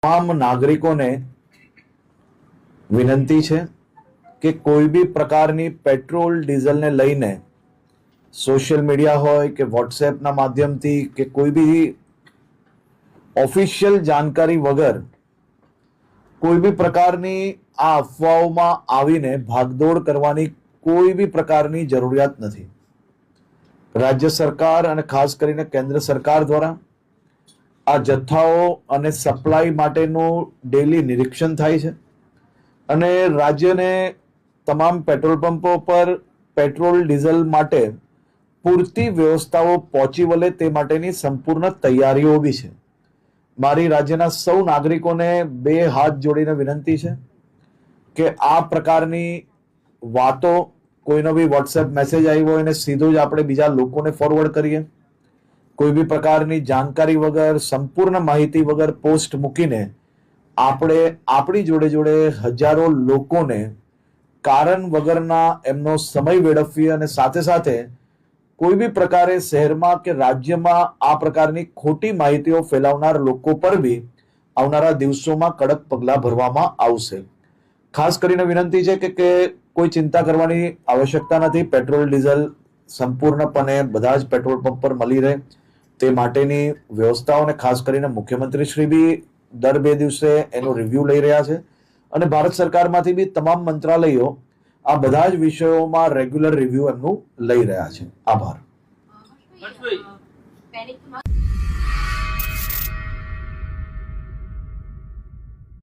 તમામ નાગરિકોને વિનંતી છે કે કોઈ બી પ્રકારની પેટ્રોલ ડીઝલને લઈને સોશિયલ મીડિયા હોય કે વોટ્સએપના માધ્યમથી કે કોઈ બી ઓફિશિયલ જાણકારી વગર કોઈ બી પ્રકારની આ અફવાઓમાં આવીને ભાગદોડ કરવાની કોઈ બી પ્રકારની જરૂરિયાત નથી. રાજ્ય સરકાર અને ખાસ કરીને કેન્દ્ર સરકાર દ્વારા આ જથ્થાઓ અને સપ્લાય માટેનું ડેલી નિરીક્ષણ થાય છે અને રાજ્યને તમામ પેટ્રોલ પંપો પર પેટ્રોલ ડીઝલ માટે પૂરતી વ્યવસ્થાઓ પહોંચી વળે તે માટેની સંપૂર્ણ તૈયારીઓ બી છે. મારી રાજ્યના સૌ નાગરિકોને બે હાથ જોડીને વિનંતી છે કે આ પ્રકારની વાતો કોઈનો બી વોટ્સએપ મેસેજ આવ્યો હોય અને સીધો જ આપણે બીજા લોકોને ફોરવર્ડ કરીએ, કોઈ બી પ્રકારની જાણકારી વગર સંપૂર્ણ માહિતી વગર પોસ્ટ મૂકીને આપણે આપણી જોડે જોડે હજારો લોકોને કારણ વગરના એમનો સમય વેડફીએ અને સાથે સાથે કોઈ બી પ્રકારે શહેરમાં કે રાજ્યમાં આ પ્રકારની ખોટી માહિતીઓ ફેલાવનાર લોકો પર બી આવનારા દિવસોમાં કડક પગલાં ભરવામાં આવશે. ખાસ કરીને વિનંતી છે કે કોઈ ચિંતા કરવાની આવશ્યકતા નથી. પેટ્રોલ ડીઝલ સંપૂર્ણપણે બધા જ પેટ્રોલ પંપ પર મળી રહે તે માટેની વ્યવસ્થાઓને ખાસ કરીને મુખ્યમંત્રી શ્રી બી દર 2 દિવસે એનું રિવ્યુ લઈ રહ્યા છે અને ભારત સરકારમાંથી બી તમામ મંત્રાલયો આ બધા જ વિષયોમાં રેગ્યુલર રિવ્યુ એમનું લઈ રહ્યા છે. આભાર.